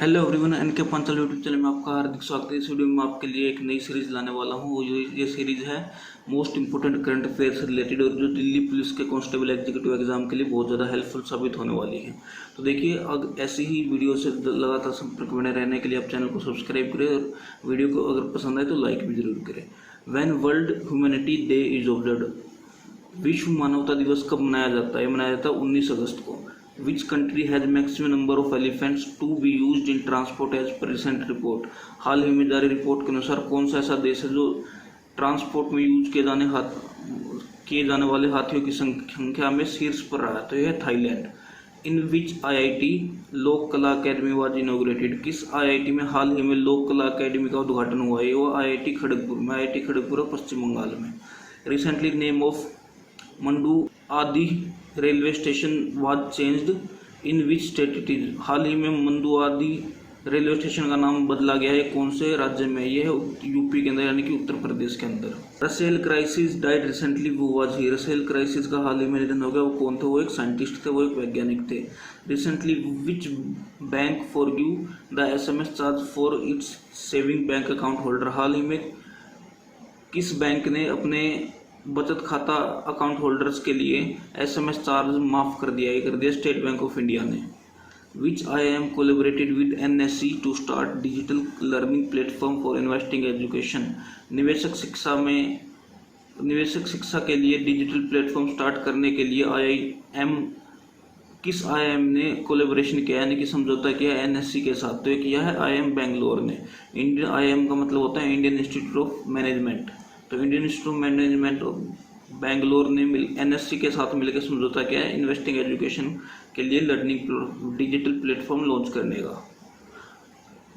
Hello everyone, NK Panchal YouTube channel में आपका हार्दिक स्वागत है। इस वीडियो में आपके लिए एक नई सीरीज लाने वाला हूँ। ये सीरीज है मोस्ट इंपोर्टेंट करंट अफेयर से रिलेटेड, और जो दिल्ली पुलिस के कांस्टेबल एग्जीक्यूटिव एग्जाम के लिए बहुत ज़्यादा हेल्पफुल साबित होने वाली है। तो देखिए, अब ऐसी ही वीडियो से लगातार संपर्क बने रहने के लिए आप चैनल को सब्सक्राइब करें और वीडियो को अगर पसंद आए तो लाइक भी जरूर करें। When world humanity day is observed, विश्व मानवता दिवस कब मनाया जाता है? मनाया जाता है 19 अगस्त को। Which country has maximum number of elephants to be used in transport as per recent report? हाल ही में जारी रिपोर्ट के अनुसार कौन सा ऐसा देश है जो ट्रांसपोर्ट में यूज किए जाने वाले हाथियों की संख्या में शीर्ष पर रहा है? तो यह है थाईलैंड। इन विच IIT लोक कला अकेडमी वाज इनोग्रेटेड? किस IIT में हाल ही में लोक कला अकेडमी का उद्घाटन हुआ है? वो IIT खड़गपुर में। IIT खड़गपुर पश्चिम बंगाल में। Recently name of Manduadih railway station was changed, in which state it is? हाल ही में मंदुआदी रेलवे स्टेशन का नाम बदला गया है। कौन से राज्य में? यह है यूपी के अंदर, यानी कि उत्तर प्रदेश के अंदर। रसेल क्राइसिस डाइड रिसेंटली, वो वाज ही? रसेल क्राइसिस का हाल ही में निधन हो गया। वो कौन थे? वो एक साइंटिस्ट थे, वो एक वैज्ञानिक थे। Recently which bank forgive the SMS charge for its saving bank account holder? हाल ही में किस बैंक ने अपने बचत खाता अकाउंट होल्डर्स के लिए SMS चार्ज माफ कर दिया? ये कर दिया स्टेट बैंक ऑफ इंडिया ने। Which IIM collaborated with NSE to start digital learning platform for investing education? निवेशक शिक्षा के लिए डिजिटल प्लेटफॉर्म स्टार्ट करने के लिए किस IIM ने कोलेबोरेशन किया, यानी कि समझौता किया NSE के साथ? तो ये किया है IIM बेंगलोर ने। इंडियन IIM का मतलब होता है इंडियन इंस्टीट्यूट ऑफ मैनेजमेंट। तो Indian institute of management Bangalore ने NSE के साथ मिलकर समझौता किया है इन्वेस्टिंग एजुकेशन के लिए लर्निंग डिजिटल प्लेटफॉर्म लॉन्च करने का।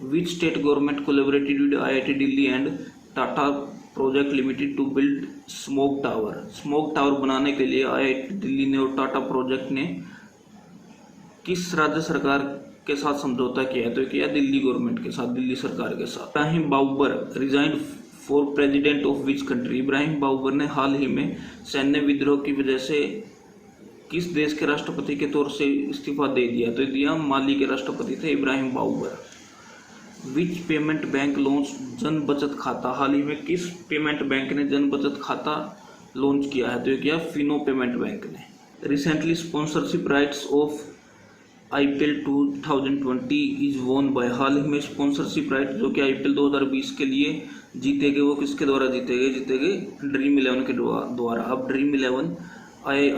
Which state government collaborated with IIT Delhi and Tata project limited to build smoke tower? Smoke tower बनाने के लिए IIT दिल्ली ने और टाटा प्रोजेक्ट ने किस राज्य सरकार के साथ समझौता किया है? तो किया दिल्ली गवर्नमेंट के साथ, दिल्ली सरकार के साथ। Ibrahim Boubacar resigned for president of which country? Ibrahim Boubacar ने हाल ही में सैन्य विद्रोह की वजह से किस देश के राष्ट्रपति के तौर से इस्तीफा दे दिया? तो दिया माली के राष्ट्रपति थे Ibrahim Boubacar. Which payment bank launch Jan Bachat खाता? हाल ही में किस पेमेंट बैंक ने जन बचत खाता लॉन्च किया है? तो ये किया फिनो पेमेंट बैंक ने। Recently sponsorship rights of IPL 2020 is वोन बाय? हाल ही में स्पॉन्सरशिप राइट जो कि IPL 2020 के लिए जीते गए, वो किसके द्वारा जीते गए ड्रीम 11 के द्वारा। अब ड्रीम 11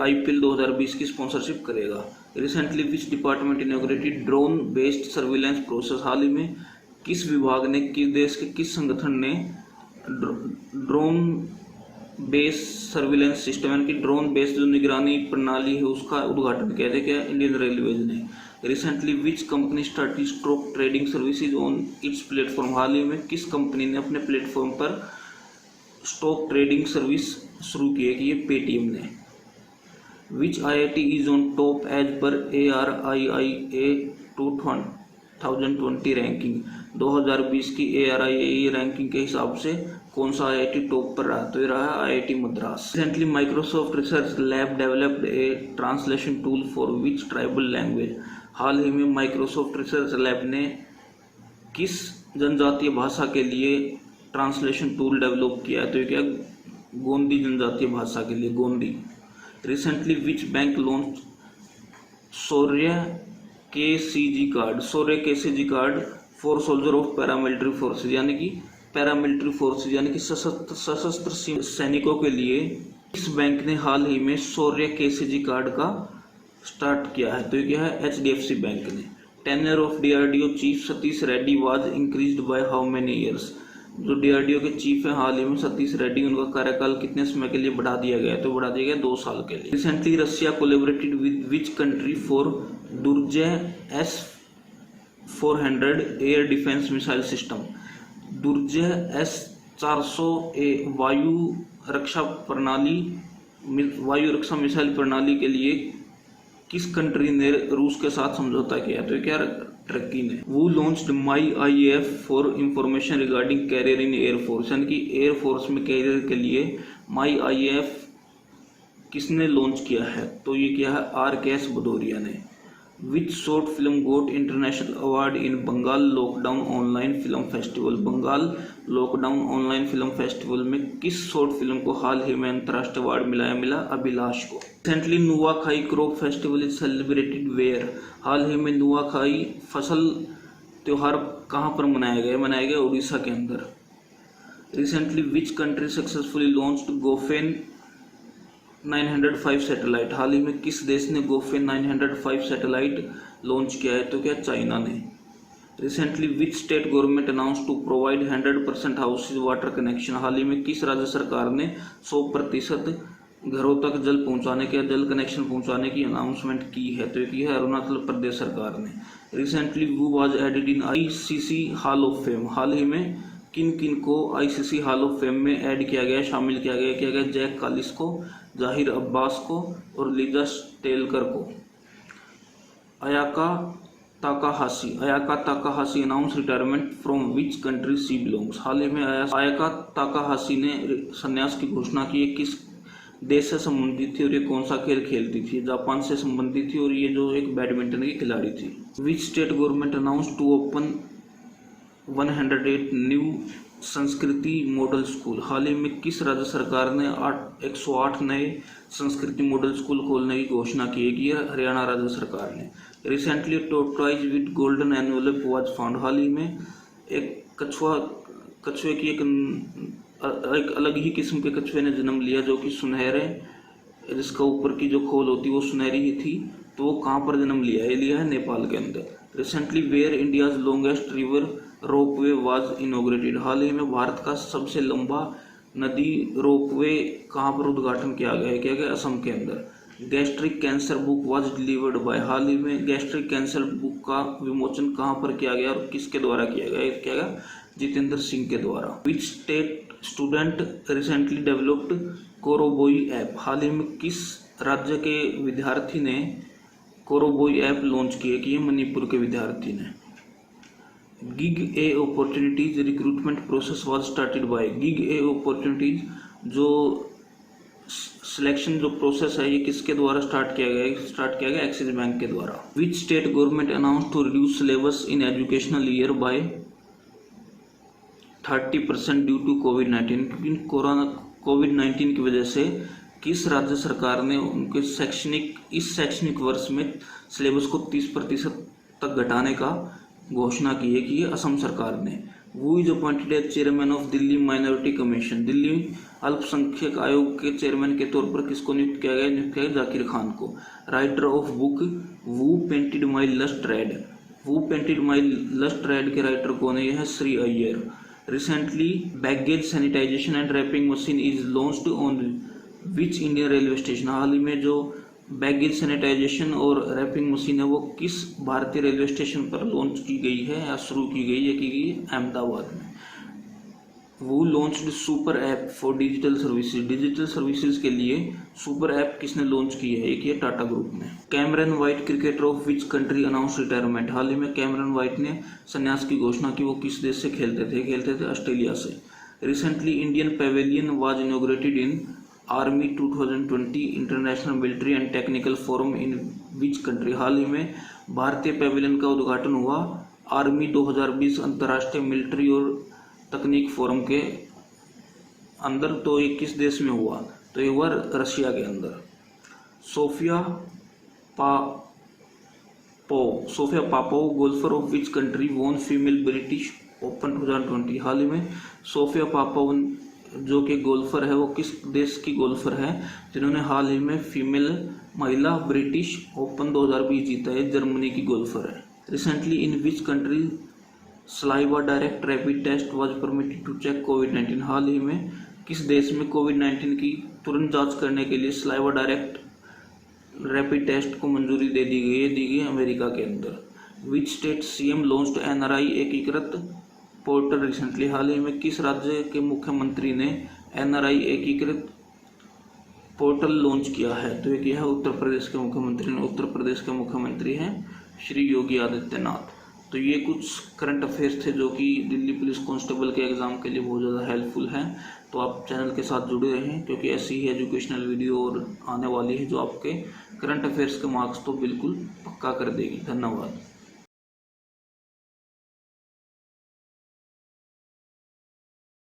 IPL 2020 की स्पॉन्सरशिप करेगा। Recently which department inaugurated drone based surveillance process? हाल ही में किस विभाग ने, किस देश के किस संगठन ने ड्रोन बेस्ड सर्विलेंस सिस्टम, यानी कि ड्रोन बेस्ड जो निगरानी प्रणाली है उसका उद्घाटन किया था? क्या? इंडियन रेलवेज ने। Recently which company started stock trading services on its platform? हाल ही में किस कंपनी ने अपने प्लेटफॉर्म पर स्टॉक ट्रेडिंग सर्विस शुरू की है? कि ये पेटीएम ने। Which IIT is on top as per ARIIA 2020 ranking? 2020 की ARIIA रैंकिंग के हिसाब से कौन सा IIT टॉप पर रहा? तो ये रहा IIT Madras. Recently Microsoft research lab developed a translation tool for which tribal language? हाल ही में माइक्रोसॉफ्ट रिसर्च लैब ने किस जनजातीय भाषा के लिए ट्रांसलेशन टूल डेवलप किया है? तो ये क्या? गोंडी जनजातीय भाषा के लिए, Gondi. Recently which bank launch Shaurya KCG card? Shaurya KCG card for soldier of paramilitary forces, यानी कि पैरामिलिट्री फोर्सेज यानी कि सशस्त्र सैनिकों के लिए इस बैंक ने हाल ही में शौर्य KCG कार्ड का स्टार्ट किया है? तो ये क्या है? HDFC बैंक ने। Tenure of DRDO chief Satish Reddy was increased by how many years? जो DRDO के चीफ है हाल ही में सतीश रेड्डी, उनका कार्यकाल कितने समय के लिए बढ़ा दिया गया? तो बढ़ा दिया गया 2 साल के लिए। Recently Russia collaborated with which country for Durjoy S-400 air defence missile system? Durjoy S-400 वायु रक्षा मिसाइल प्रणाली के लिए किस कंट्री ने रूस के साथ समझौता किया? तो क्या? टर्की ने। Who launched my IAF for information regarding career in air force, यानी कि एयरफोर्स में कैरियर के लिए माई IAF किसने लॉन्च किया है? तो ये किया है RKS भदौरिया ने। Which short film got international award in Bengal lockdown online film festival. Bengal lockdown online film festival में किस शॉर्ट फिल्म को हाल ही में अंतर्राष्ट्रीय अवार्ड मिला अभिलाष को। Recently Nuakhai crop festival is celebrated where. हाल ही में नुआखाई फसल त्योहार कहाँ पर मनाया गया उड़ीसा के अंदर। Recently which country successfully launched Gaofen 905 satellite. हाल ही में किस देश ने गोफेन 905 सैटेलाइट लॉन्च किया है, तो क्या चाइना ने। Recently which state government announce to provide 100% houses water connection. हाल ही में किस राज्य सरकार ने 100% घरों तक जल कनेक्शन पहुंचाने की अनाउंसमेंट की है, तो ये है अरुणाचल प्रदेश सरकार ने। Recently who was added in ICC hall of fame. हाल ही में किन किन को आईसीसी हॉल ऑफ फेम में ऐड किया गया, शामिल किया गया जैक कालिस को, जाहिर अब्बास को और लिजा स्टेलकर को। Ayaka Takahashi announce retirement from which country she belongs. हाल ही में अयाका ताकाहाशी ने संन्यास की घोषणा की। ये किस देश से संबंधित थी और ये कौन सा खेल खेलती थी। जापान से संबंधित थी और ये जो एक बैडमिंटन की खिलाड़ी थी। Which state government announce to open 108 new Sanskriti model school. हाल ही में किस राज्य सरकार ने 108 नए संस्कृति मॉडल स्कूल खोलने की घोषणा की है, हरियाणा राज्य सरकार ने। Recently tortoise with golden envelope was found. हाल ही में एक कछुए की एक अलग ही किस्म के कछुए ने जन्म लिया जो कि सुनहरे, जिसका ऊपर की जो खोल होती है वो सुनहरी ही थी। तो वो कहाँ पर जन्म लिया है, लिया है नेपाल के अंदर। Recently where India's longest river ropeway was inaugurated. हाल ही में भारत का सबसे लंबा नदी रोपवे कहाँ पर उद्घाटन किया गया असम के अंदर। Gastric cancer book was delivered by. हाल ही में गैस्ट्रिक कैंसर बुक का विमोचन कहाँ पर किया गया और किसके द्वारा किया गया जितेंद्र सिंह के द्वारा। Which state student recently developed Coroboy app. हाल ही में किस राज्य के विद्यार्थी ने कोरोबोई ऐप लॉन्च किए, कि ये मणिपुर के विद्यार्थी ने। Gig A opportunities recruitment process was started by. Gig A opportunities जो सिलेक्शन जो प्रोसेस है ये किसके द्वारा स्टार्ट किया गया एक्सिस बैंक के द्वारा। Which state government announce to reduce syllabus in educational year by 30% due to कोविड-19। कोविड-19 की वजह से किस राज्य सरकार ने उनके इस शैक्षणिक वर्ष में सिलेबस को 30% तक घटाने का घोषणा की है, कि ये असम सरकार ने। Who is appointed as chairman of Delhi minority commission. Delhi अल्पसंख्यक आयोग के चेयरमैन के तौर पर किसको नियुक्त किया गया जाकिर खान को। Writer of book who painted my lust red. Who painted my lust red के राइटर कौन है, यह है Shree Iyer. Recently baggage sanitization and wrapping machine is launched on which Indian railway station. हाल ही में जो बैगेज सैनिटाइजेशन और रैपिंग मशीन है वो किस भारतीय रेलवे स्टेशन पर लॉन्च की गई है या शुरू की गई है, अहमदाबाद में। वो launched super app for digital services. Digital services के लिए सुपर ऐप किसने लॉन्च की है, एक ये टाटा ग्रुप ने। Cameron White cricketer of which country announce retirement. हाल ही में कैमरन वाइट ने संन्यास की घोषणा की। वो किस देश से खेलते थे ऑस्ट्रेलिया से। Recently Indian pavilion was inaugurated in army 2020 international military and technical forum in which country. हाल ही में भारतीय पेवेलियन का उद्घाटन हुआ आर्मी 2020 अंतर्राष्ट्रीय मिलिट्री और तकनीक फोरम के अंदर। तो ये किस देश में हुआ, तो ये हुआ रशिया के अंदर। Sophia Popov golfer of which country won female British open 2020। हाल ही में सोफिया पापोव जो कि गोल्फर है वो किस देश की गोल्फर है जिन्होंने हाल ही में फीमेल महिला ब्रिटिश ओपन 2020 जीता है, जर्मनी की गोल्फर है। Recently in which country saliva direct rapid test was permitted to check कोविड-19। हाल ही में किस देश में कोविड-19 की तुरंत जांच करने के लिए सलाइवा डायरेक्ट रैपिड टेस्ट को मंजूरी दे दी गई है अमेरिका के अंदर। Which state CM launched NRI एकीकृत पोर्टल रिसेंटली। हाल ही में किस राज्य के मुख्यमंत्री ने एनआरआई एकीकृत पोर्टल लॉन्च किया है, तो एक यह है उत्तर प्रदेश के मुख्यमंत्री ने। उत्तर प्रदेश के मुख्यमंत्री हैं श्री योगी आदित्यनाथ। तो ये कुछ करंट अफेयर्स थे जो कि दिल्ली पुलिस कांस्टेबल के एग्ज़ाम के लिए बहुत ज़्यादा हेल्पफुल हैं। तो आप चैनल के साथ जुड़े रहें, क्योंकि ऐसी ही एजुकेशनल वीडियो और आने वाली है जो आपके करंट अफेयर्स के मार्क्स तो बिल्कुल पक्का कर देगी। धन्यवाद।